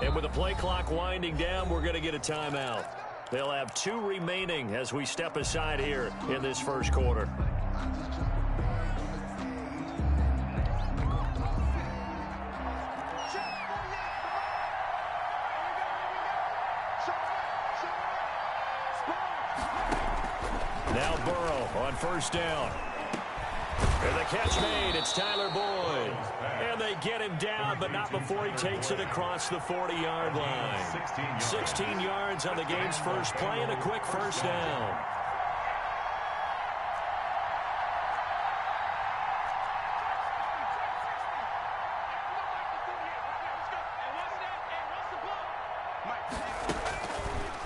And with the play clock winding down, we're going to get a timeout. They'll have 2 remaining as we step aside here in this first quarter. Now Burrow on first down. And the catch made, it's Tyler Boyd. And they get him down, but not before he takes it across the 40-yard line. 16 yards on the game's first play and a quick first down.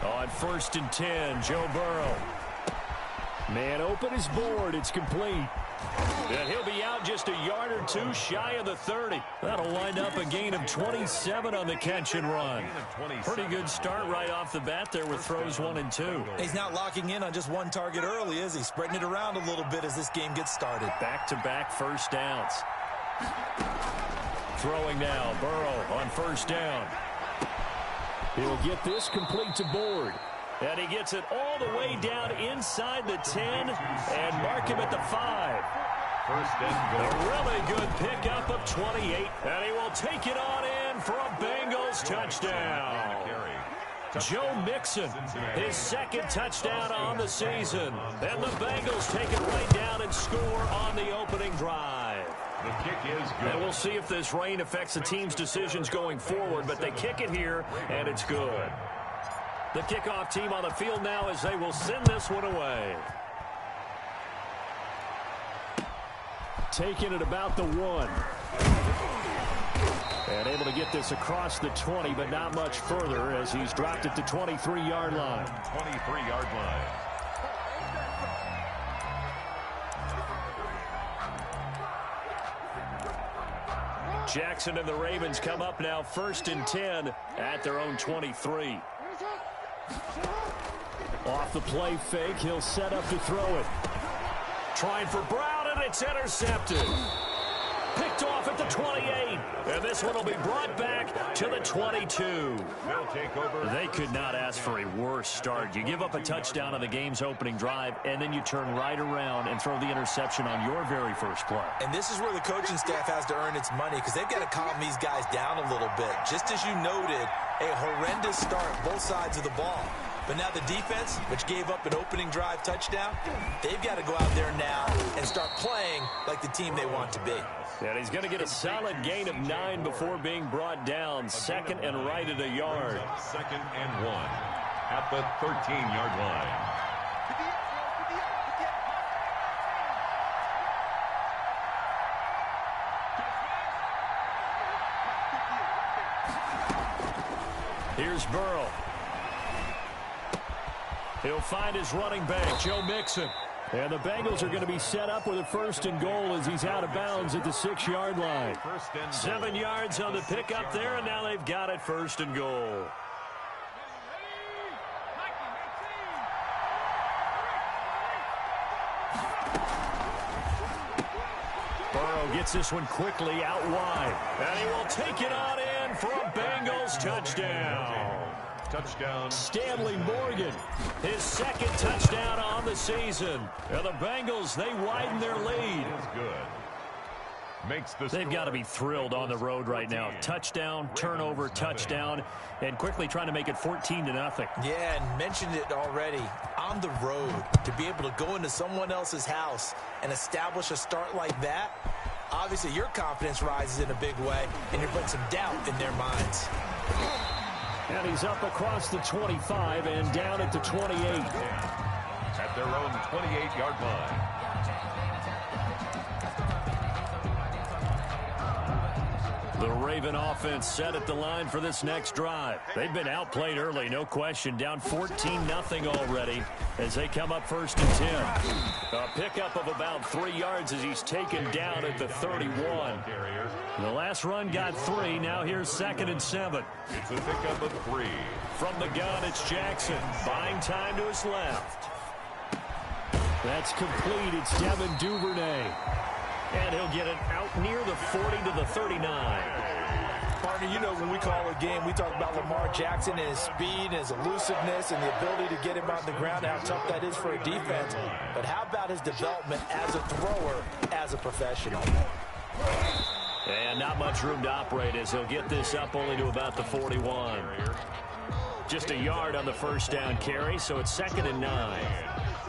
On first and 10, Joe Burrow. Man open is Boyd. It's complete. And he'll be out just a yard or 2 shy of the 30. That'll wind up a gain of 27 on the catch and run. Pretty good start right off the bat there with throws 1 and 2. He's not locking in on just one target early, is he? Spreading it around a little bit as this game gets started. Back-to-back first downs. Throwing now, Burrow on first down. He'll get this complete to Boyd. And he gets it all the way down inside the 10 and mark him at the 5. First and goal. A really good pickup of 28. And he will take it on in for a Bengals touchdown. Joe Mixon, his second touchdown on the season. And the Bengals take it right down and score on the opening drive. The kick is good. And we'll see if this rain affects the team's decisions going forward, but they kick it here, and it's good. The kickoff team on the field now as they will send this one away. Taking it about the 1. And able to get this across the 20, but not much further as he's dropped at the 23-yard line. 23-yard line. Jackson and the Ravens come up now first and 10 at their own 23. Off the play fake, he'll set up to throw it. Trying for Brown, and it's intercepted. Picked off at the 28. And this one will be brought back to the 22. They'll take over. They could not ask for a worse start. You give up a touchdown on the game's opening drive, and then you turn right around and throw the interception on your very first play. And this is where the coaching staff has to earn its money because they've got to calm these guys down a little bit. Just as you noted, a horrendous start both sides of the ball. But now the defense, which gave up an opening drive touchdown, they've got to go out there now and start playing like the team they want to be. And he's going to get a solid gain of 9 before being brought down. Second and right at a yard. Second and 1 at the 13-yard line. Here's Burrow. He'll find his running back, Joe Mixon. And the Bengals are going to be set up with a first and goal as he's out of bounds at the 6-yard line. 7 yards on the pickup there, and now they've got it first and goal. Burrow gets this one quickly out wide. And he will take it on in for a Bengals touchdown. Touchdown. Stanley Morgan, his second touchdown on the season. And the Bengals, they widen their lead. Is good. Makes the They've got to be thrilled on the road right now. Touchdown, turnover, touchdown, and quickly trying to make it 14-0. Yeah, and mentioned it already. On the road, to be able to go into someone else's house and establish a start like that, obviously your confidence rises in a big way, and you're putting some doubt in their minds. And he's up across the 25 and down at the 28. At their own 28-yard line. The Raven offense set at the line for this next drive. They've been outplayed early, no question. Down 14-0 already as they come up first and 10. A pickup of about 3 yards as he's taken down at the 31. The last run got 3. Now here's second and 7. It's a pickup of 3. From the gun, it's Jackson. Buying time to his left. That's complete. It's Devin Duvernay. And he'll get it out near the 40 to the 39. partner, you know when we call a game, we talk about Lamar Jackson and his speed and his elusiveness and the ability to get him on the ground, how tough that is for a defense. But how about his development as a thrower, as a professional? And not much room to operate as he'll get this up only to about the 41. Just a yard on the first down carry, so it's 2nd and 9.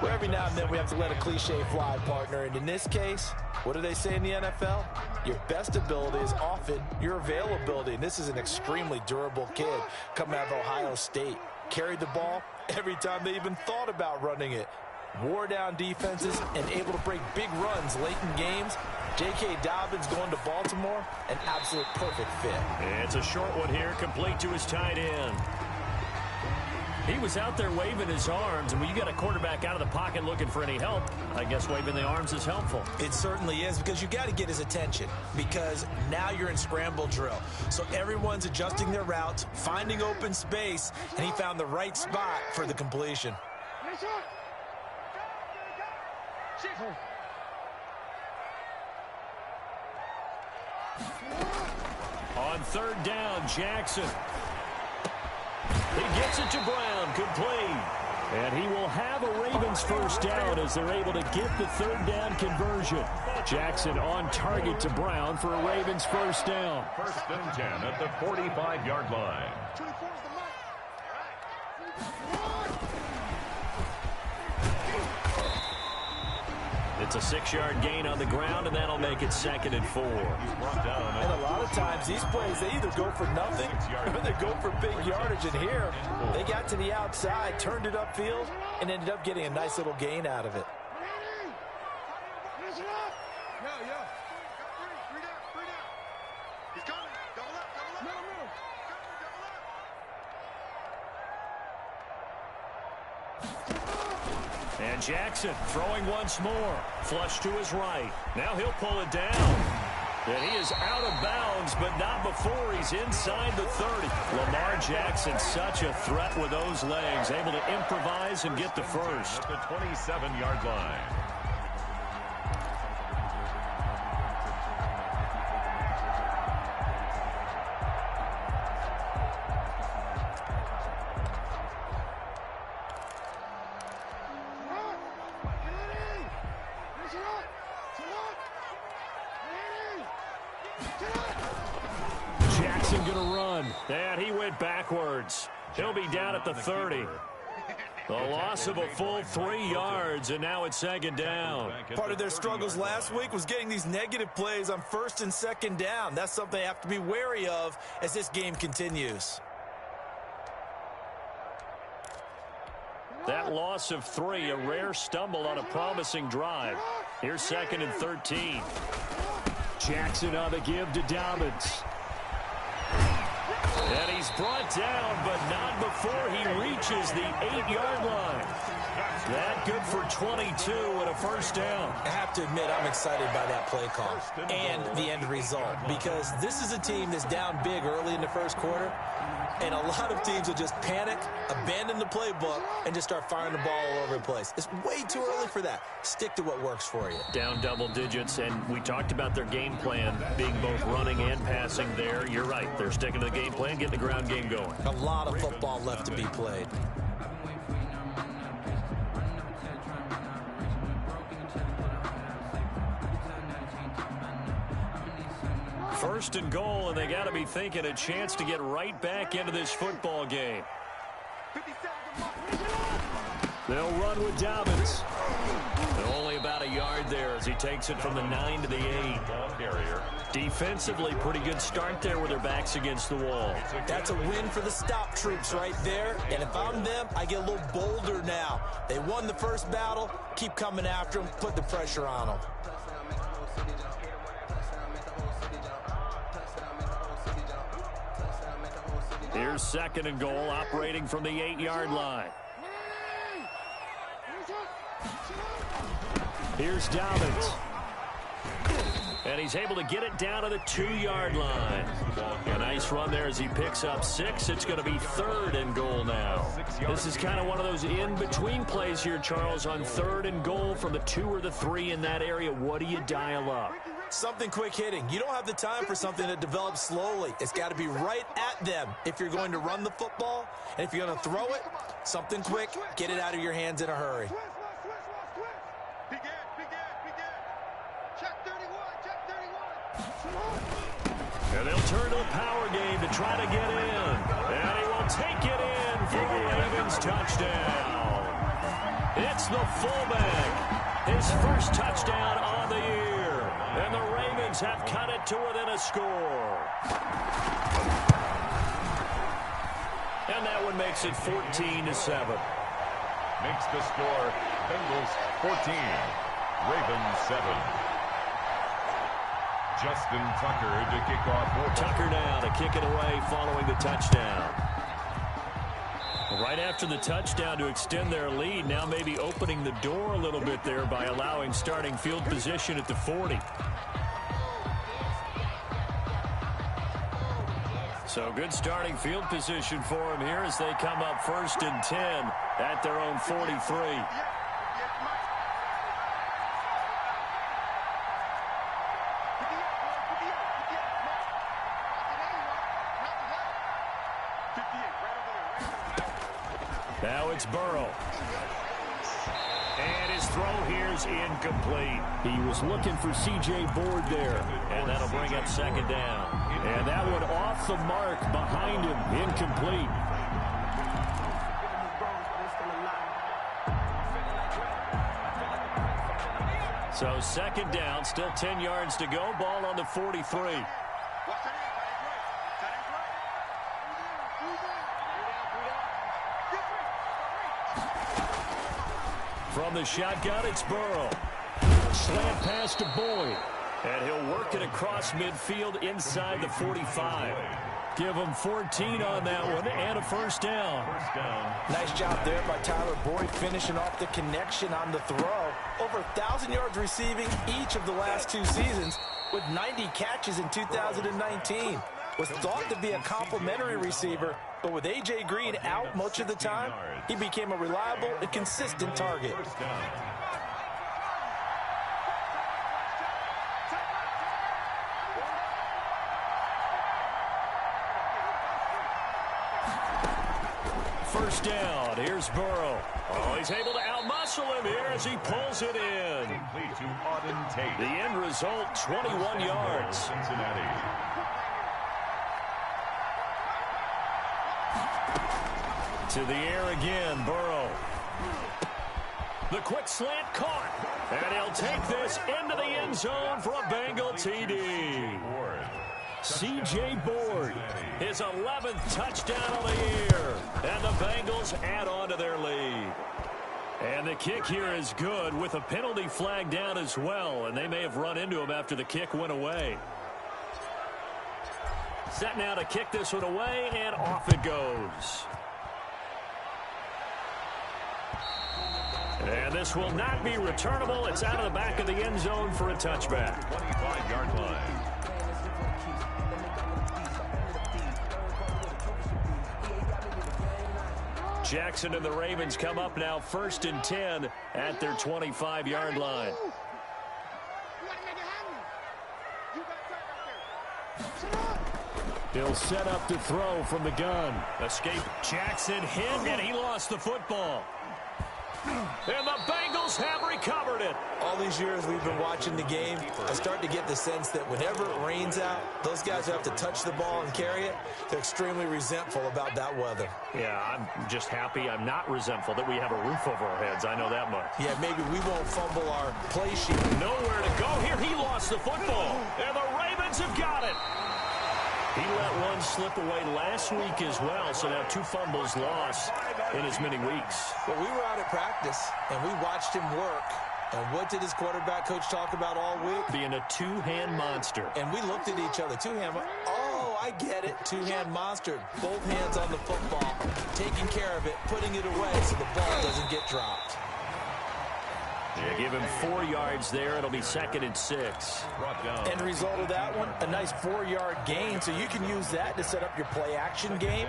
Well, every now and then we have to let a cliche fly, partner. And in this case, what do they say in the NFL? Your best ability is often your availability. And this is an extremely durable kid coming out of Ohio State. Carried the ball every time they even thought about running it. Wore down defenses and able to break big runs late in games. J.K. Dobbins going to Baltimore, an absolute perfect fit. It's a short one here, complete to his tight end. He was out there waving his arms, and when you got a quarterback out of the pocket looking for any help, I guess waving the arms is helpful. It certainly is, because you got to get his attention, because now you're in scramble drill. So everyone's adjusting their routes, finding open space, and he found the right spot for the completion. On 3rd down, Jackson. He gets it to Brown, complete. And he will have a Ravens first down as they're able to get the 3rd down conversion. Jackson on target to Brown for a Ravens first down. 1st and 10 at the 45-yard line. It's a 6-yard gain on the ground, and that'll make it 2nd and 4. And a lot of times, these plays, they either go for nothing or they go for big yardage. And here, they got to the outside, turned it upfield, and ended up getting a nice little gain out of it. And Jackson throwing once more. Flush to his right. Now he'll pull it down. And he is out of bounds, but not before he's inside the 30. Lamar Jackson, such a threat with those legs, able to improvise and get the first. At the 27-yard line. Jackson going to run. And he went backwards. He'll be down at the 30. The loss of a full 3 yards, and now it's 2nd down. Part of their struggles last week was getting these negative plays on 1st and 2nd down. That's something they have to be wary of as this game continues. That loss of 3, a rare stumble on a promising drive. Here's 2nd and 13. Jackson on the give to Dobbins. And he's brought down, but not before he reaches the 8-yard line. That good for 22 and a first down. I have to admit, I'm excited by that play call and the end result, because this is a team that's down big early in the first quarter, and a lot of teams will just panic, abandon the playbook, and just start firing the ball all over the place. It's way too early for that. Stick to what works for you. Down double digits, and we talked about their game plan being both running and passing there. You're right. They're sticking to the game plan, getting the ground game going. A lot of football left to be played. First and goal, and they got to be thinking a chance to get right back into this football game. They'll run with Dobbins. Only about a yard there as he takes it from the 9 to the 8. Defensively, pretty good start there with their backs against the wall. That's a win for the stop troops right there. And if I'm them, I get a little bolder now. They won the first battle. Keep coming after them. Put the pressure on them. Here's 2nd and goal, operating from the 8-yard line. Here's Dobbins. And he's able to get it down to the 2-yard line. A nice run there as he picks up 6. It's going to be 3rd and goal now. This is kind of one of those in-between plays here, Charles, on 3rd and goal from the 2 or the 3 in that area. What do you dial up? Something quick hitting. You don't have the time for something that develops slowly. It's got to be right at them if you're going to run the football. And if you're going to throw it, something quick, get it out of your hands in a hurry. And they'll turn to the power game to try to get in. And he will take it in for the Ravens touchdown. It's the fullback. His first touchdown on the year. And the Ravens have cut it to within a score. And that one makes it 14-7. Makes the score Bengals 14, Ravens 7. Justin Tucker to kick off. Tucker now to kick it away following the touchdown. Right after the touchdown to extend their lead, now maybe opening the door a little bit there by allowing starting field position at the 40. So good starting field position for them here as they come up 1st and 10 at their own 43. Now it's Burrow. And his throw here is incomplete. He was looking for C.J. Board there. And that'll bring up 2nd down. And that one off the mark behind him. Incomplete. So 2nd down, still 10 yards to go. Ball on the 43. From the shotgun, it's Burrow. Slant pass to Boyd. And he'll work it across midfield inside the 45. Give him 14 on that one and a 1st down. Nice job there by Tyler Boyd finishing off the connection on the throw. Over 1,000 yards receiving each of the last 2 seasons with 90 catches in 2019. Was thought to be a complimentary receiver, but with A.J. Green out much of the time, he became a reliable and consistent target. First down, here's Burrow. Oh, he's able to outmuscle him here as he pulls it in. The end result, 21 yards. Cincinnati. To the air again, Burrow. The quick slant caught. And he'll take this into the end zone for a Bengal TD. C.J. Board, his 11th touchdown of the year. And the Bengals add on to their lead. And the kick here is good with a penalty flag down as well. And they may have run into him after the kick went away. Set now to kick this one away, and off it goes. And this will not be returnable. It's out of the back of the end zone for a touchback. 25-yard line. Jackson and the Ravens come up now 1st and 10 at their 25-yard line. He'll set up to throw from the gun. Escape. Jackson hit, and he lost the football. And the Bengals have recovered it. All these years we've been watching the game, I start to get the sense that whenever it rains out, those guys who have to touch the ball and carry it, they're extremely resentful about that weather. Yeah, I'm just happy I'm not resentful that we have a roof over our heads. I know that much. Yeah, maybe we won't fumble our play sheet. Nowhere to go here. He lost the football. And the Ravens have got it. He let one slip away last week as well, so now 2 fumbles lost in as many weeks. Well, we were out at practice, and we watched him work. And what did his quarterback coach talk about all week? Being a 2-hand monster. And we looked at each other. 2-hand. Oh, I get it. 2-hand monster. Both hands on the football, taking care of it, putting it away so the ball doesn't get dropped. Yeah, give him 4 yards there. It'll be 2nd and 6. End result of that one, a nice 4-yard gain. So you can use that to set up your play-action game,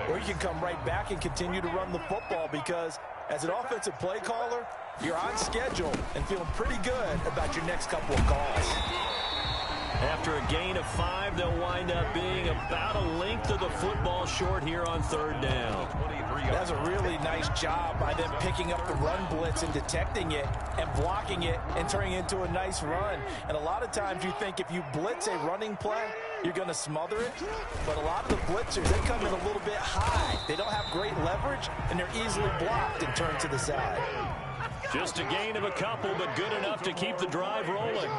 or you can come right back and continue to run the football because as an offensive play caller, you're on schedule and feeling pretty good about your next couple of calls. After a gain of 5, they'll wind up being about a length of the football short here on third down. That's a really nice job by them picking up the run blitz and detecting it and blocking it and turning it into a nice run. And a lot of times you think if you blitz a running play, you're going to smother it. But a lot of the blitzers, they come in a little bit high. They don't have great leverage, and they're easily blocked and turned to the side. Just a gain of a couple, but good enough to keep the drive rolling.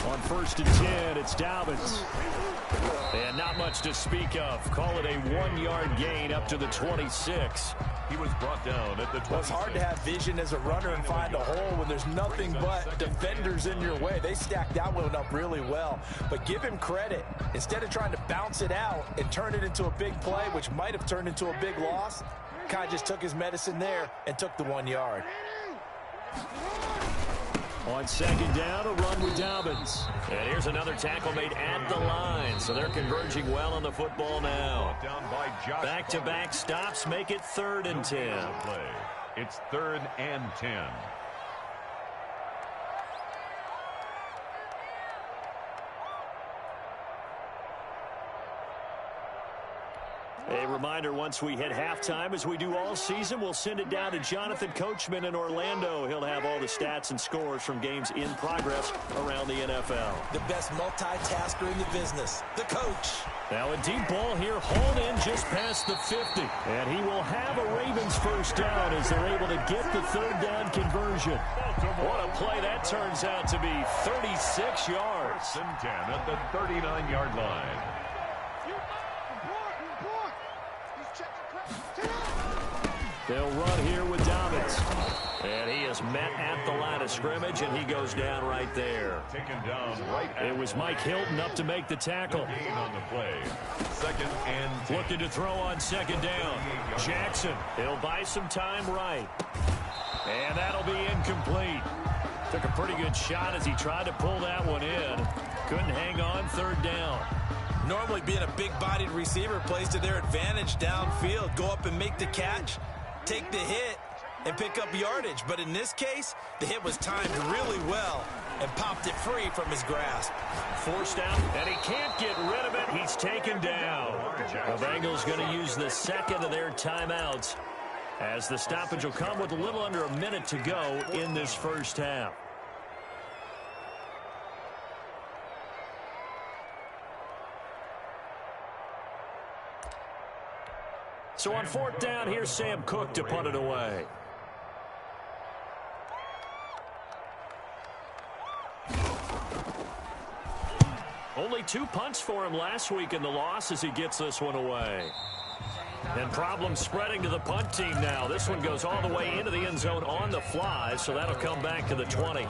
On 1st and 10, it's Dobbins. And not much to speak of. Call it a 1-yard gain up to the 26. He was brought down at the 26. Well, it's hard to have vision as a runner and find a hole when there's nothing but defenders in your way. They stacked that one up really well. But give him credit. Instead of trying to bounce it out and turn it into a big play, which might have turned into a big loss, kind of just took his medicine there and took the 1 yard. On 2nd down, a run with Dobbins. And here's another tackle made at the line. So they're converging well on the football now. Back-to-back stops make it 3rd and 10. It's 3rd and 10. A reminder, once we hit halftime, as we do all season, we'll send it down to Jonathan Coachman in Orlando. He'll have all the stats and scores from games in progress around the NFL. The best multitasker in the business, the coach. Now a deep ball here, hauled in just past the 50. And he will have a Ravens first down as they're able to get the 3rd down conversion. What a play that turns out to be, 36 yards. 1st and 10 at the 39-yard line. They'll run here with Dobbins. And he is met at the line of scrimmage, and he goes down right there. Taken down right. It was Mike Hilton up to make the tackle. Gain on the play. 2nd and 10. Looking to throw on 2nd down. Jackson, he'll buy some time right. And that'll be incomplete. Took a pretty good shot as he tried to pull that one in. Couldn't hang on 3rd down. Normally being a big-bodied receiver plays to their advantage downfield. Go up and make the catch, take the hit, and pick up yardage. But in this case, the hit was timed really well and popped it free from his grasp. Forced out, and he can't get rid of it. He's taken down. The Bengals going to use the 2nd of their timeouts as the stoppage will come with a little under a minute to go in this first half. So on 4th down, here's Sam Cook to punt it away. Only 2 punts for him last week in the loss as he gets this one away. And problems spreading to the punt team now. This one goes all the way into the end zone on the fly, so that'll come back to the 20.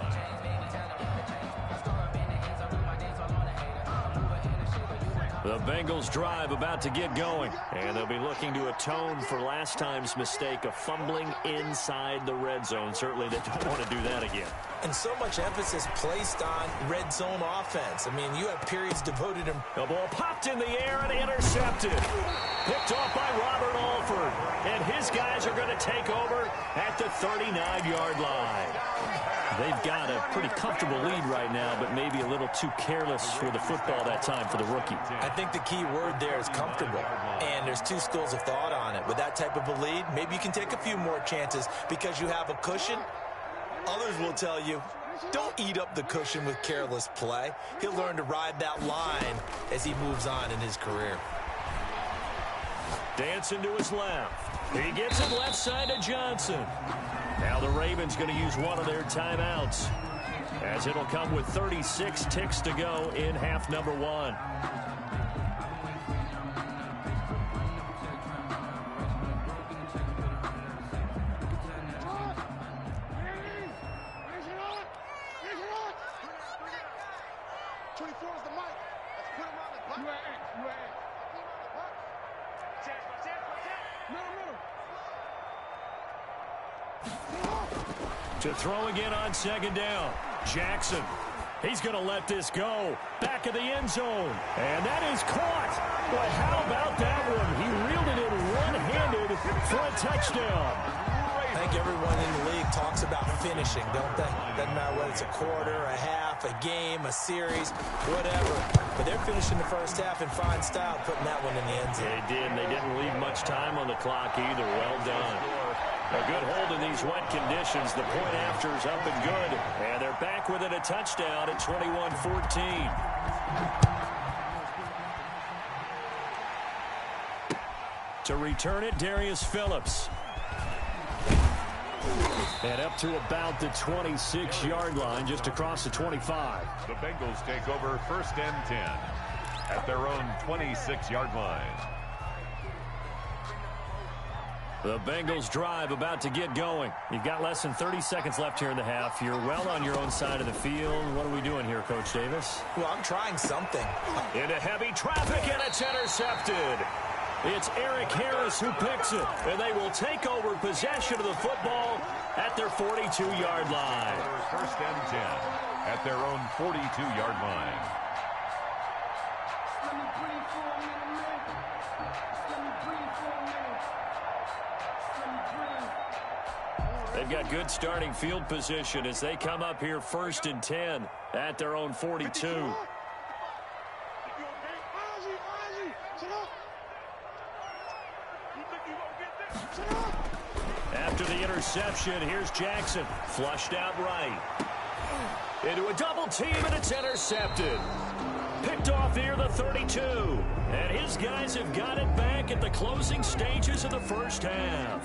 The Bengals drive about to get going, and they'll be looking to atone for last time's mistake of fumbling inside the red zone. Certainly they don't want to do that again. And so much emphasis placed on red zone offense. I mean, you have periods devoted to... The ball popped in the air and intercepted. Picked off by Robert Alford. And his guys are going to take over at the 39-yard line. They've got a pretty comfortable lead right now, but maybe a little too careless with the football that time for the rookie. I think the key word there is comfortable. And there's 2 schools of thought on it. With that type of a lead, maybe you can take a few more chances because you have a cushion. Others will tell you, don't eat up the cushion with careless play. He'll learn to ride that line as he moves on in his career. Dancing to his left. He gets it left side to Johnson. Now the Ravens going to use one of their timeouts, as it'll come with 36 ticks to go in half number 1. To throw again on 2nd down. Jackson. He's going to let this go. Back of the end zone. And that is caught. Well, how about that one? He reeled it in one-handed for a touchdown. I think everyone in the league talks about finishing, don't they? Doesn't matter whether it's a quarter, a half, a game, a series, whatever. But they're finishing the first half in fine style, putting that one in the end zone. They did, and they didn't leave much time on the clock either. Well done. A good hold in these wet conditions. The point after is up and good. And they're back within a touchdown at 21-14. To return it, Darius Phillips. And up to about the 26-yard line, just across the 25. The Bengals take over 1st and 10 at their own 26-yard line. The Bengals drive about to get going. You've got less than 30 seconds left here in the half. You're well on your own side of the field. What are we doing here, Coach Davis? Well, I'm trying something. Into heavy traffic, and it's intercepted. It's Eric Harris who picks it, and they will take over possession of the football at their 42-yard line. 1st and 10 at their own 42-yard line. They've got good starting field position as they come up here 1st and 10 at their own 42. After the interception, here's Jackson. Flushed out right. Into a double team, and it's intercepted. Picked off near the 32. And his guys have got it back at the closing stages of the first half.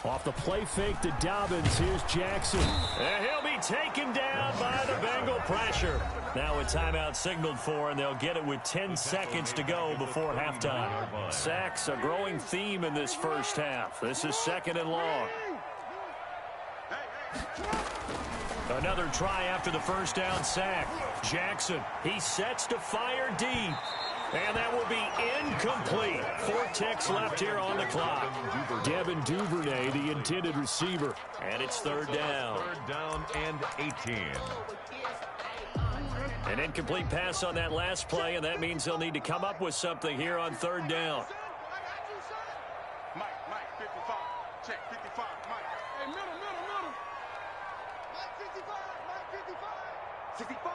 Off the play fake to Dobbins, here's Jackson. And he'll be taken down by the Bengal pressure. Now a timeout signaled for, and they'll get it with 10 seconds to go before halftime. Sacks, a growing theme in this first half. This is 2nd and long. Another try after the first down sack. Jackson, he sets to fire deep. And that will be incomplete. 4 ticks left here on the clock. Devin Duvernay, the intended receiver. And it's 3rd down. 3rd down and 18. An incomplete pass on that last play, and that means they'll need to come up with something here on 3rd down. Mike, 55. Check, 55, Mike. Hey, middle. Mike, 55. 65.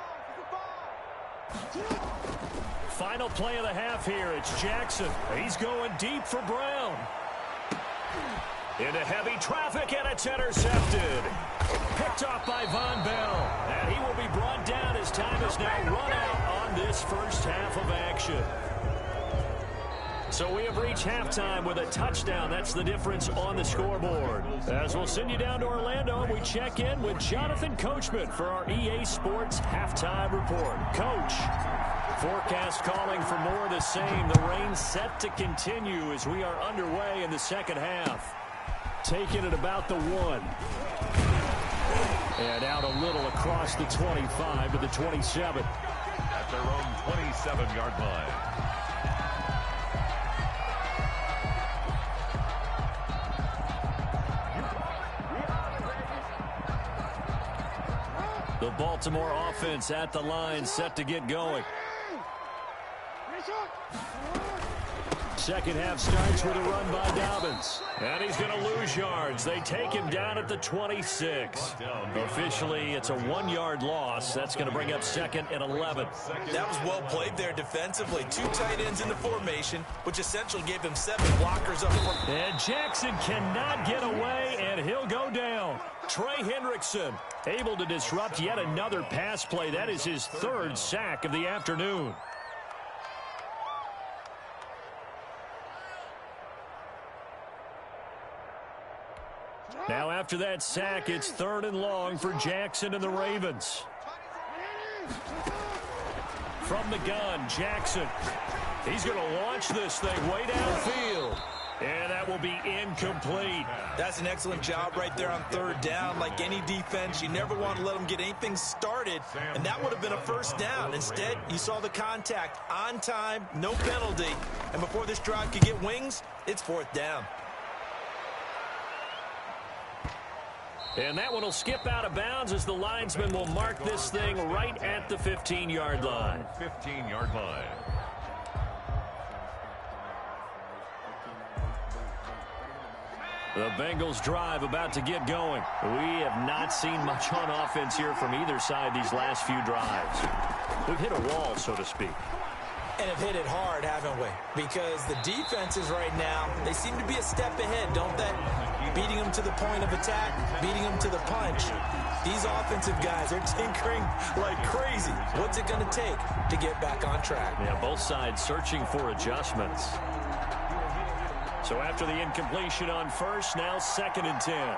Final play of the half here. It's Jackson. He's going deep for Brown. Into heavy traffic, and it's intercepted. Picked off by Von Bell. And he will be brought down as time is now run out on this first half of action. So we have reached halftime with a touchdown. That's the difference on the scoreboard. As we'll send you down to Orlando, we check in with Jonathan Coachman for our EA Sports Halftime Report. Coach. Forecast calling for more of the same. The rain set to continue as we are underway in the second half. Taking it about the 1. And out a little across the 25 to the 27. At their own 27-yard line. The Baltimore offense at the line, set to get going. Second half starts with a run by Dobbins. And he's going to lose yards. They take him down at the 26. Officially, it's a 1-yard loss. That's going to bring up 2nd and 11. That was well played there defensively. 2 tight ends in the formation, which essentially gave him 7 blockers up front. And Jackson cannot get away, and he'll go down. Trey Hendrickson able to disrupt yet another pass play. That is his 3rd sack of the afternoon. Now after that sack, it's 3rd and long for Jackson and the Ravens. From the gun, Jackson. He's going to launch this thing way downfield. And that will be incomplete. That's an excellent job right there on 3rd down. Like any defense, you never want to let them get anything started, and that would have been a 1st down. Instead, you saw the contact on time, no penalty, and before this drive could get wings, it's 4th down. And that one will skip out of bounds as the linesman will mark this thing right at the 15-yard line. 15-yard line. The Bengals drive about to get going. We have not seen much on offense here from either side these last few drives. We've hit a wall, so to speak. And have hit it hard, haven't we? Because the defenses right now, they seem to be a step ahead, don't they? Beating them to the point of attack, beating them to the punch. These offensive guys are tinkering like crazy. What's it going to take to get back on track? Yeah, both sides searching for adjustments. So after the incompletion on first, now 2nd and 10.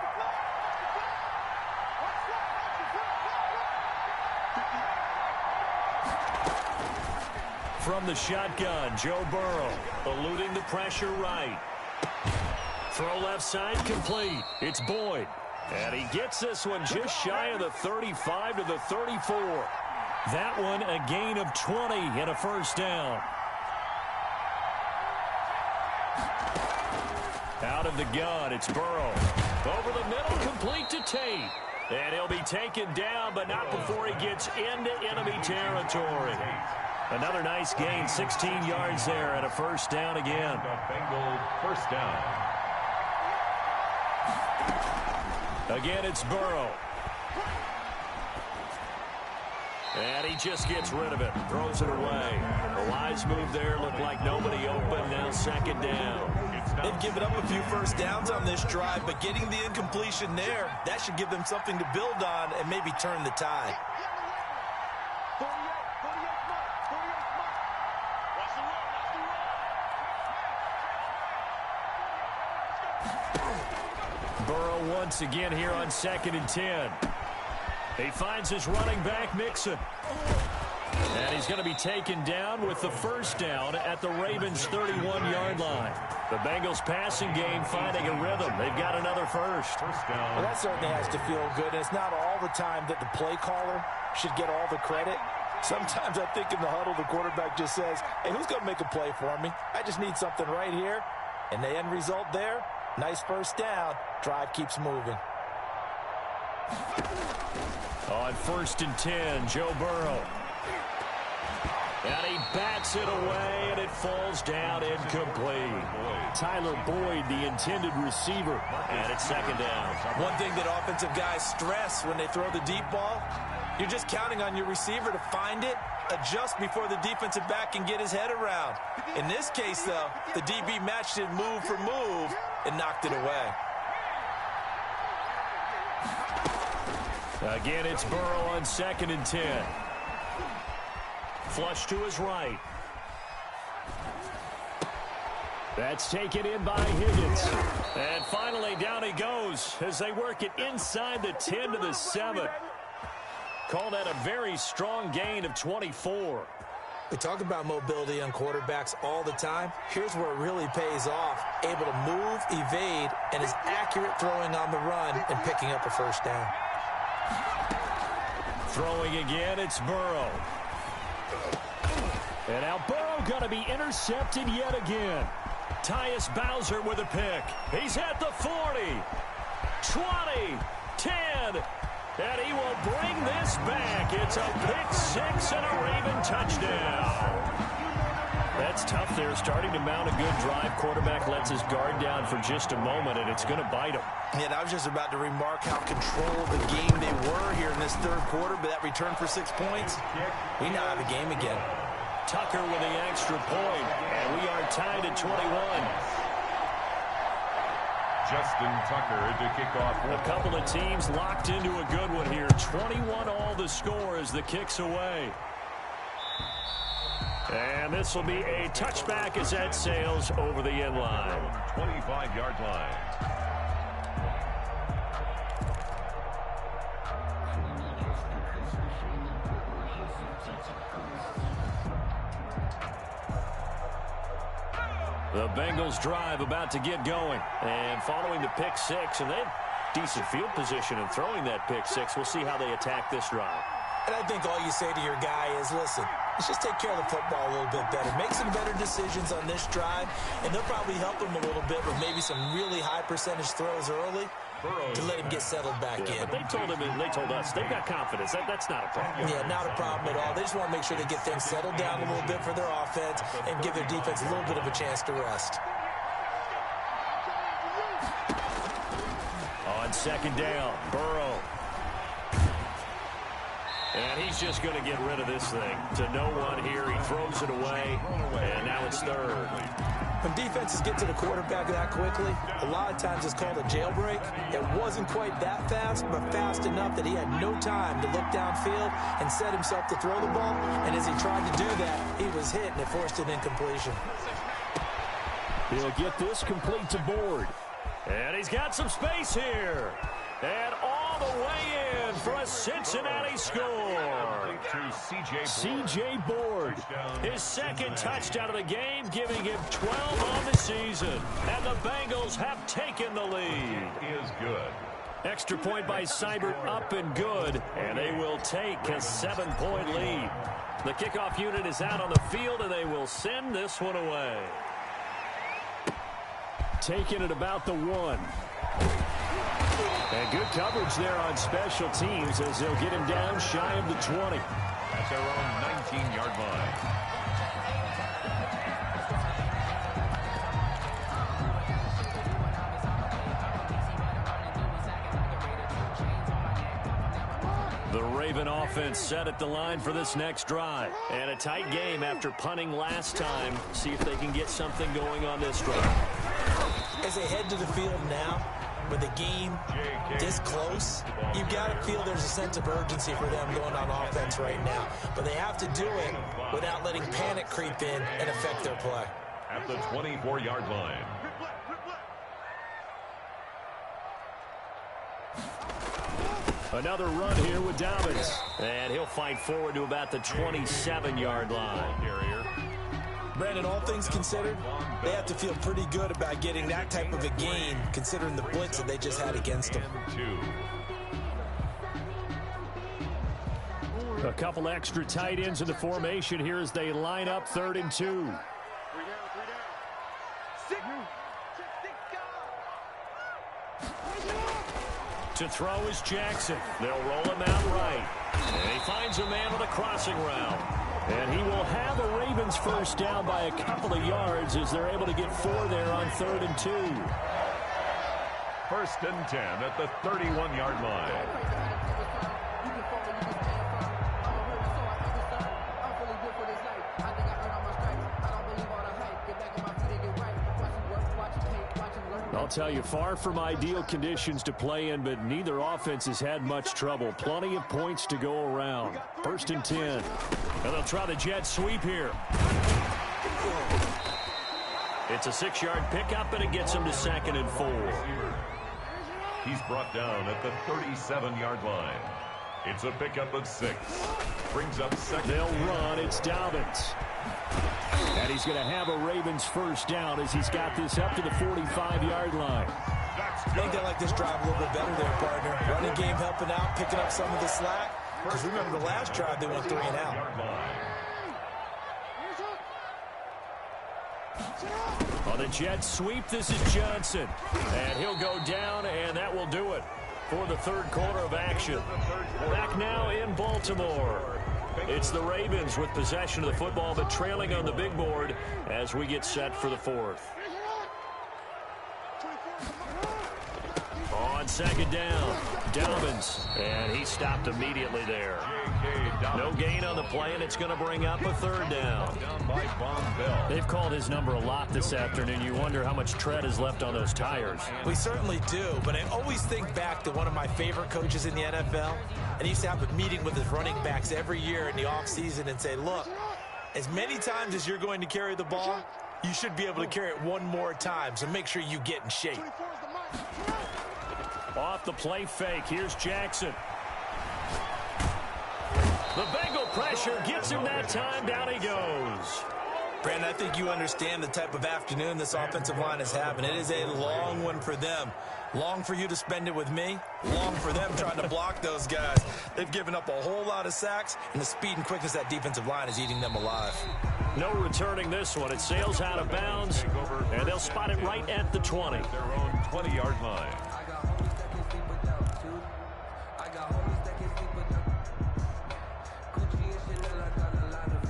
From the shotgun, Joe Burrow eluding the pressure right. Throw left side complete. It's Boyd. And he gets this one just shy of the 35 to the 34. That one a gain of 20 and a first down. Out of the gun, it's Burrow. Over the middle, complete to Tate. And he'll be taken down, but not before he gets into enemy territory. Another nice gain, 16 yards there, and a first down again. The Bengals first down. Again, it's Burrow. And he just gets rid of it, throws it away. The wise move there, looked like nobody open, now 2nd down. They've given up a few first downs on this drive, but getting the incompletion there, that should give them something to build on and maybe turn the tide. Burrow once again here on 2nd and 10. He finds his running back, Mixon. And he's going to be taken down with the first down at the Ravens' 31-yard line. The Bengals passing game finding a rhythm. They've got another first. First down. Well, that certainly has to feel good. And it's not all the time that the play caller should get all the credit. Sometimes I think in the huddle, the quarterback just says, hey, who's going to make a play for me? I just need something right here. And the end result there, nice first down. Drive keeps moving. On 1st and 10, Joe Burrow. And he bats it away, and it falls down incomplete. Tyler Boyd, the intended receiver, and it's 2nd down. One thing that offensive guys stress when they throw the deep ball, you're just counting on your receiver to find it, adjust before the defensive back can get his head around. In this case, though, the DB matched it move for move and knocked it away. Again, it's Burrow on 2nd and 10. Flush to his right. That's taken in by Higgins. And finally, down he goes as they work it inside the 10 to the 7. Call that a very strong gain of 24. We talk about mobility on quarterbacks all the time. Here's where it really pays off. Able to move, evade, and is accurate throwing on the run and picking up a first down. Throwing again, it's Burrow. And now Burrow going to be intercepted yet again. Tyus Bowser with a pick. He's at the 40, 20, 10, and he will bring this back. It's a pick six and a Raven touchdown. That's tough there, starting to mount a good drive. Quarterback lets his guard down for just a moment, and it's going to bite him. Yeah, and I was just about to remark how controlled the game they were here in this third quarter, but that return for 6 points, we now have a game again. Tucker with the extra point, and we are tied at 21. Justin Tucker to kick off. A couple of teams locked into a good one here. 21 all the score as the kick's away. And this will be a touchback as that sails over the end line. 25-yard line. The Bengals drive about to get going. And following the pick six, and they have decent field position in throwing that pick six. We'll see how they attack this drive. And I think all you say to your guy is, listen, let's just take care of the football a little bit better. Make some better decisions on this drive, and they'll probably help him a little bit with maybe some really high percentage throws early. to let him get settled back in. But they told us they've got confidence. That's not a problem. Yeah, not a problem at all. They just want to make sure they get things settled down a little bit for their offense and give their defense a little bit of a chance to rest. On second down, Burrow. And he's just going to get rid of this thing to no one here. He throws it away, and now it's third. When defenses get to the quarterback that quickly, a lot of times it's called a jailbreak. It wasn't quite that fast, but fast enough that he had no time to look downfield and set himself to throw the ball. And as he tried to do that, he was hit, and it forced an incompletion. He'll get this complete to Board. And he's got some space here. And all the way in for a Cincinnati score. C.J. Board, his second touchdown of the game, giving him 12 on the season. And the Bengals have taken the lead. Is good. Extra point by Seibert, up and good. And they will take a 7-point lead. The kickoff unit is out on the field, and they will send this one away. Taking it about the 1. And good coverage there on special teams as they'll get him down shy of the 20. That's their own 19-yard line. The Raven offense set at the line for this next drive. And a tight game after punting last time. See if they can get something going on this drive. As they head to the field now, with the game this close, you've got to feel there's a sense of urgency for them going on offense right now. But they have to do it without letting panic creep in and affect their play. At the 24-yard line. Another run here with Dobbins. And he'll fight forward to about the 27-yard line. Brandon, all things considered, they have to feel pretty good about getting that type of a gain, considering the blitz that they just had against them. A couple extra tight ends in the formation here as they line up 3rd and 2. To throw is Jackson. They'll roll him out right. And he finds a man on a crossing route. And he will have a Ravens first down by a couple of yards as they're able to get 4 there on 3rd and 2. 1st and 10 at the 31-yard line. I'll tell you, far from ideal conditions to play in, but neither offense has had much trouble. Plenty of points to go around. 1st and 10. And they'll try the jet sweep here. It's a 6-yard pickup, and it gets him to 2nd and 4. He's brought down at the 37-yard line. It's a pickup of 6. Brings up 2nd. They'll run. It's Dobbins. And he's going to have a Ravens first down as he's got this up to the 45-yard line. I think they like this drive a little bit better there, partner. Running game helping out, picking up some of the slack. Because remember the last drive, they went 3 and out. On the jet sweep, this is Johnson. And he'll go down, and that will do it for the 3rd quarter of action. Back now in Baltimore. It's the Ravens with possession of the football, but trailing on the big board as we get set for the 4th. On 2nd down, Dobbins, and he stopped immediately there. No gain on the play, and it's going to bring up a 3rd down. They've called his number a lot this afternoon. You wonder how much tread is left on those tires. We certainly do, but I always think back to one of my favorite coaches in the NFL, and he used to have a meeting with his running backs every year in the offseason and say, look, as many times as you're going to carry the ball, you should be able to carry it one more time, so make sure you get in shape. Off the play fake, here's Jackson. The Bengal pressure gets him that time, down he goes. Brandon, I think you understand the type of afternoon this offensive line is having. It is a long one for them. Long for you to spend it with me. Long for them trying to block those guys. They've given up a whole lot of sacks, and the speed and quickness of that defensive line is eating them alive. No returning this one. It sails out of bounds, and they'll spot it right at the 20. Their own 20-yard line. attitude. I got homies that can sleep with them. Gucci and Chanel, I got a lot of it.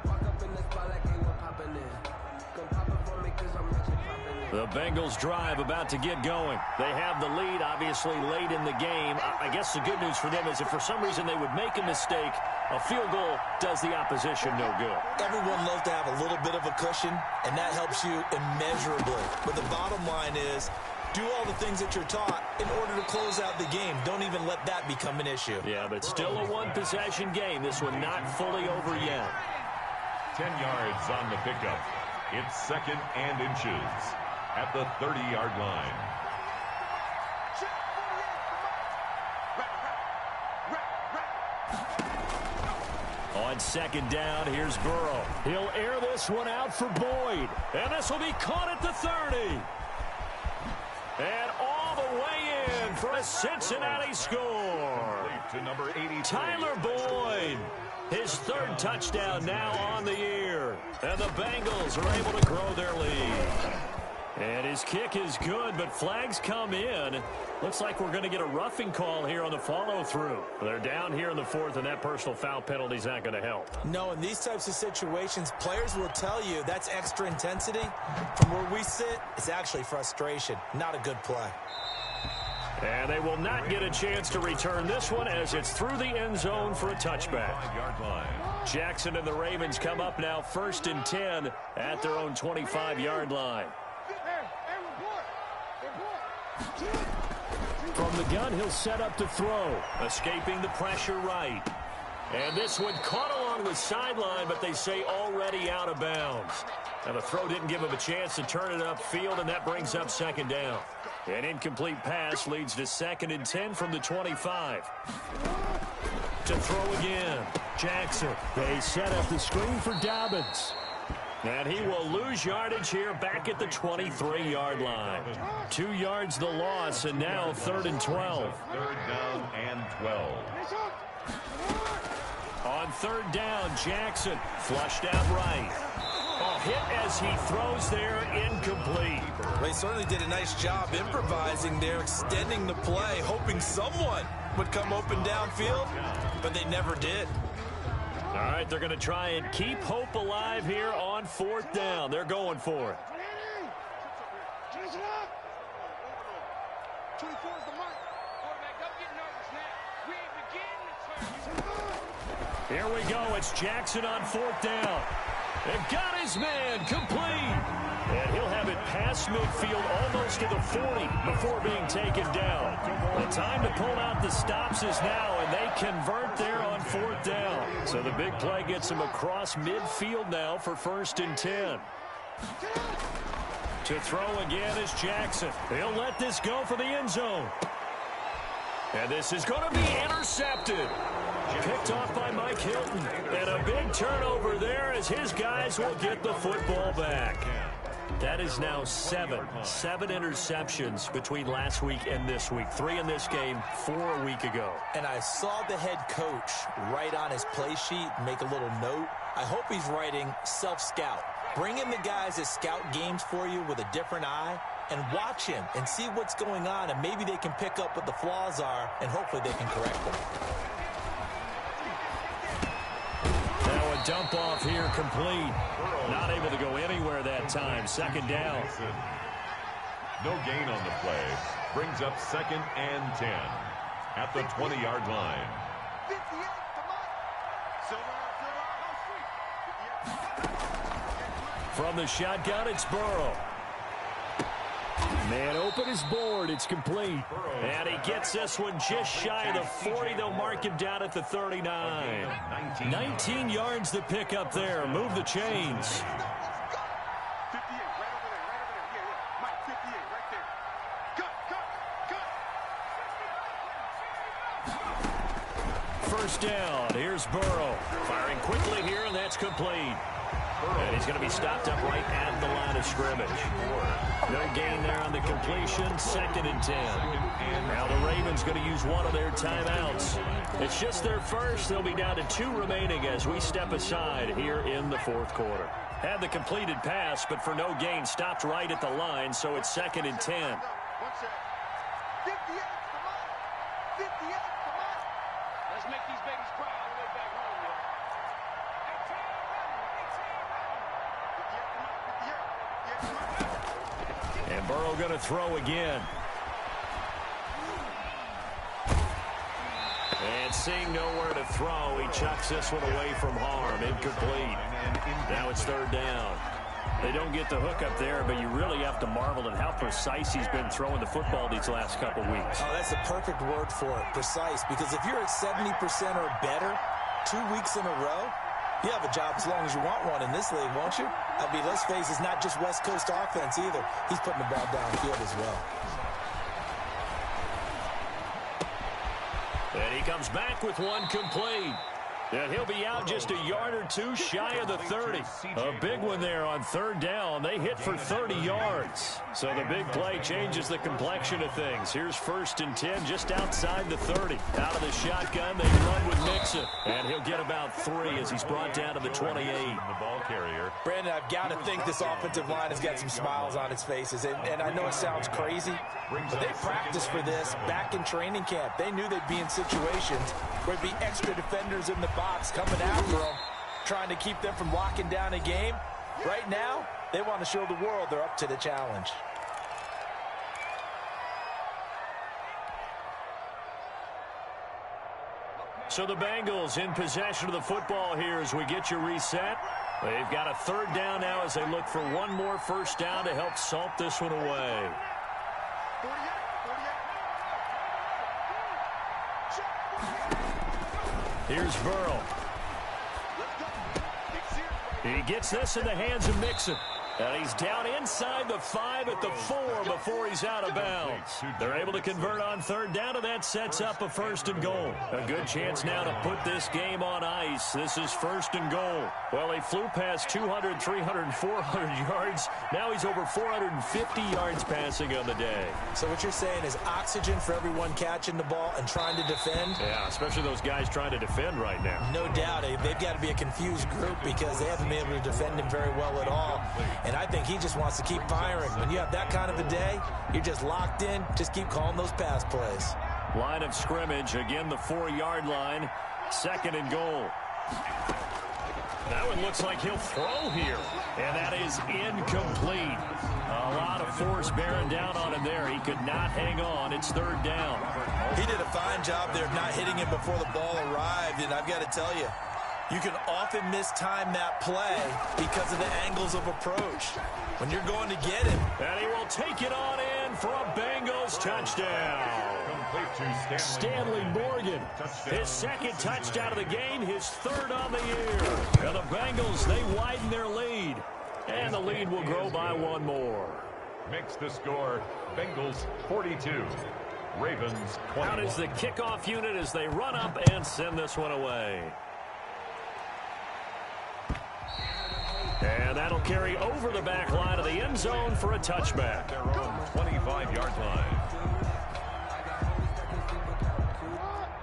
Walk up in the spot like they were popping in. Come pop it for me cause I'm rich and popping in. The Bengals drive about to get going. They have the lead, obviously, late in the game. I guess the good news for them is if for some reason they would make a mistake, a field goal does the opposition no good. Everyone loves to have a little bit of a cushion, and that helps you immeasurably. But the bottom line is, do all the things that you're taught in order to close out the game. Don't even let that become an issue. Yeah, but still a one-possession game. This one not fully over yet. 10 yards on the pickup. It's 2nd and inches at the 30-yard line. On 2nd down, here's Burrow. He'll air this one out for Boyd. And this will be caught at the 30. And all the way in for a Cincinnati score. To number 83. Tyler Boyd. His 3rd touchdown now on the year. And the Bengals are able to grow their lead. And his kick is good, but flags come in. Looks like we're going to get a roughing call here on the follow-through. They're down here in the 4th, and that personal foul penalty is not going to help. No, in these types of situations, players will tell you that's extra intensity. From where we sit, it's actually frustration. Not a good play. And they will not get a chance to return this one as it's through the end zone for a touchback. 5-yard line. Jackson and the Ravens come up now 1st and 10 at their own 25-yard line. From the gun, he'll set up to throw, escaping the pressure right. And this one caught along the sideline, but they say already out of bounds. Now the throw didn't give him a chance to turn it upfield, and that brings up 2nd down. An incomplete pass leads to 2nd and 10 from the 25. To throw again. Jackson. They set up the screen for Dobbins. And he will lose yardage here back at the 23-yard line. 2 yards the loss, and now 3rd and 12. 3rd down and 12. On 3rd down, Jackson flushed out right. A hit as he throws there, incomplete. They certainly did a nice job improvising there, extending the play, hoping someone would come open downfield, but they never did. All right, they're going to try and keep hope alive here on 4th down. They're going for it. Here we go. It's Jackson on 4th down. And got his man complete. And he'll have it past midfield almost to the 40 before being taken down. The time to pull out the stops is now, and they convert there on 4th down. So the big play gets him across midfield now for 1st and 10. To throw again is Jackson. He'll let this go for the end zone. And this is going to be intercepted. Picked off by Mike Hilton. And a big turnover there as his guys will get the football back. That is now 7 interceptions between last week and this week. 3 in this game, 4 a week ago. And I saw the head coach write on his play sheet, make a little note. I hope he's writing self-scout. Bring in the guys that scout games for you with a different eye and watch him and see what's going on, and maybe they can pick up what the flaws are, and hopefully they can correct them. Now a dump off here complete. Not able to go anywhere that time. 2nd down. No gain on the play. Brings up 2nd and 10 at the 20-yard line. From the shotgun, it's Burrow. Man open is board. It's complete. And he gets this one just shy of the 40. They'll mark him down at the 39. 19 yards to pick up there. Move the chains. 58, right over there, Yeah. Mike, 58, right there. Cut. 1st down. Here's Burrow. Firing quickly here, and that's complete. And he's going to be stopped up right at the line of scrimmage. No gain there on the completion. 2nd and 10. Now the Ravens going to use one of their timeouts. It's just their first. They'll be down to 2 remaining as we step aside here in the 4th quarter. Had the completed pass, but for no gain, stopped right at the line, so it's 2nd and 10. 58, come on. Let's make these babies cry all the way back home, yo. 18, 58, come on, 58. And Burrow going to throw again. And seeing nowhere to throw, he chucks this one away from harm. Incomplete. Now it's third down. They don't get the hook up there, but you really have to marvel at how precise he's been throwing the football these last couple weeks. Oh, that's a perfect word for it, precise, because if you're at 70% or better 2 weeks in a row, you have a job as long as you want one in this league, won't you? I mean, let's face it, it's not just West Coast offense either. He's putting the ball downfield as well. And he comes back with one complete. And he'll be out just a yard or two shy of the 30. A big one there on third down. They hit for 30 yards. So the big play changes the complexion of things. Here's 1st and 10 just outside the 30. Out of the shotgun, they run with Mixon. And he'll get about 3 as he's brought down to the 28. The ball carrier. Brandon, I've got to think this offensive line has got some smiles on its faces. And I know it sounds crazy, but they practiced for this back in training camp. They knew they'd be in situations where there'd be extra defenders in the box coming after them, trying to keep them from locking down a game. Right now, they want to show the world they're up to the challenge. So the Bengals in possession of the football here as we get you reset. They've got a third down now as they look for one more first down to help salt this one away. 48. Here's Burrow. He gets this in the hands of Mixon. And he's down inside the 5 at the 4 before he's out of bounds. They're able to convert on third down, and that sets up a 1st and goal. A good chance now to put this game on ice. This is 1st and goal. Well, he flew past 200, 300, 400 yards. Now he's over 450 yards passing on the day. So what you're saying is oxygen for everyone catching the ball and trying to defend? Yeah, especially those guys trying to defend right now. No doubt. They've got to be a confused group because they haven't been able to defend him very well at all. And I think he just wants to keep firing. When you have that kind of a day, you're just locked in. Just keep calling those pass plays. Line of scrimmage, again the 4-yard line. 2nd and goal. That one looks like he'll throw here. And that is incomplete. A lot of force bearing down on him there. He could not hang on. It's third down. He did a fine job there of not hitting him before the ball arrived. And I've got to tell you, you can often mistime that play because of the angles of approach. When you're going to get him. And he will take it on in for a Bengals touchdown. Complete to Stanley Morgan. His 2nd touchdown of the game, his 3rd on the year. And the Bengals, they widen their lead. And the lead will grow by 1 more. Makes the score Bengals 42. Ravens 21. Out is the kickoff unit as they run up and send this one away. And that'll carry over the back line of the end zone for a touchback. Their own 25-yard line.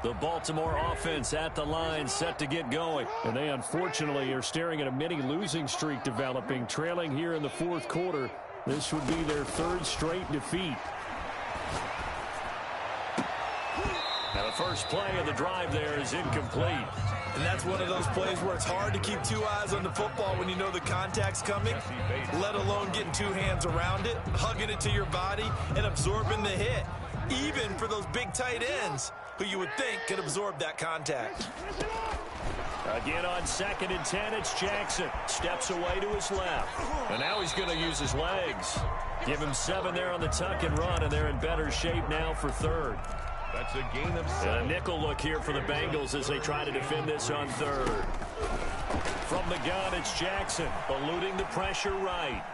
The Baltimore offense at the line, set to get going. And they unfortunately are staring at a mini losing streak developing, trailing here in the 4th quarter. This would be their 3rd straight defeat. Now the first play of the drive there is incomplete. And that's one of those plays where it's hard to keep 2 eyes on the football when you know the contact's coming, let alone getting 2 hands around it, hugging it to your body, and absorbing the hit. Even for those big tight ends who you would think could absorb that contact. Again on 2nd and 10, it's Jackson. Steps away to his left. And now he's going to use his legs. Give him 7 there on the tuck and run, and they're in better shape now for 3rd. That's a gain of 7. And a nickel look here for the Bengals as they try to defend this on 3rd. From the gun, it's Jackson, eluding the pressure right.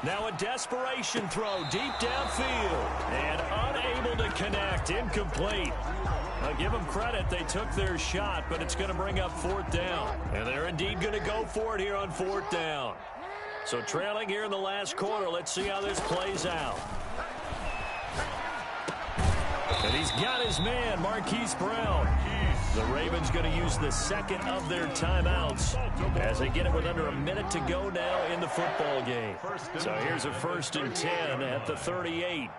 Now a desperation throw deep downfield. And unable to connect, incomplete. I'll give them credit, they took their shot, but it's going to bring up 4th down. And they're indeed going to go for it here on 4th down. So trailing here in the last quarter, let's see how this plays out. And he's got his man, Marquise Brown. The Ravens going to use the 2nd of their timeouts as they get it with under a minute to go now in the football game. So here's a 1st and 10 at the 38.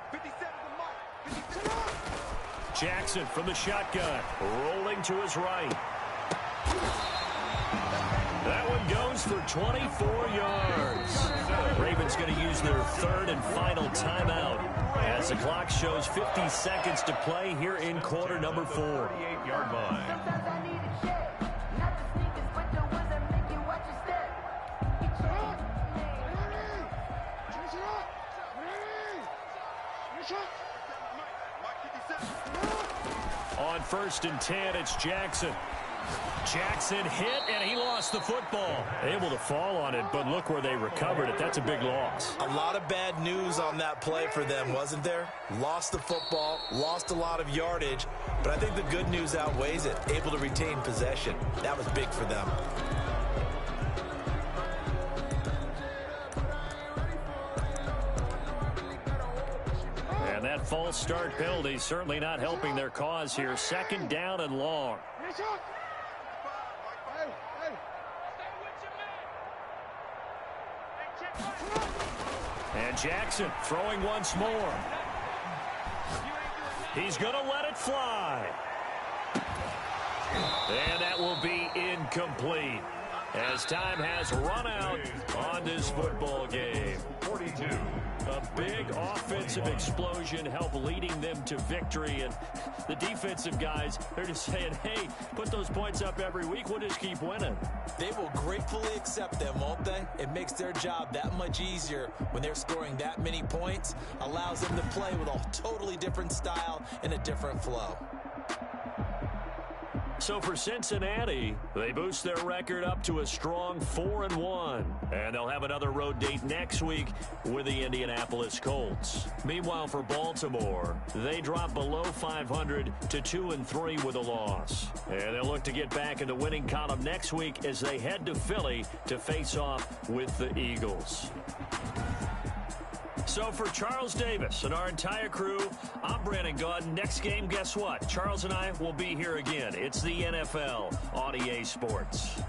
Jackson from the shotgun, rolling to his right. That one goes for 24 yards. Ravens going to use their third and final timeout as the clock shows 50 seconds to play here in quarter number 4. 38-yard line. On 1st and 10, it's Jackson. Jackson hit, and he lost the football. Able to fall on it, but look where they recovered it. That's a big loss. A lot of bad news on that play for them, wasn't there? Lost the football, lost a lot of yardage, but I think the good news outweighs it. Able to retain possession. That was big for them. And that false start penalty certainly not helping their cause here. 2nd down and long. And Jackson throwing once more. He's going to let it fly. And that will be incomplete as time has run out on this football game. 42. A big offensive explosion helped leading them to victory. And the defensive guys, they're just saying, hey, put those points up every week. We'll just keep winning. They will gratefully accept them, won't they? It makes their job that much easier when they're scoring that many points. Allows them to play with a totally different style and a different flow. So for Cincinnati, they boost their record up to a strong 4-1. And they'll have another road date next week with the Indianapolis Colts. Meanwhile, for Baltimore, they drop below 500 to 2-3 with a loss. And they'll look to get back in the winning column next week as they head to Philly to face off with the Eagles. So for Charles Davis and our entire crew, I'm Brandon Gaudin. Next game, guess what? Charles and I will be here again. It's the NFL on EA Sports.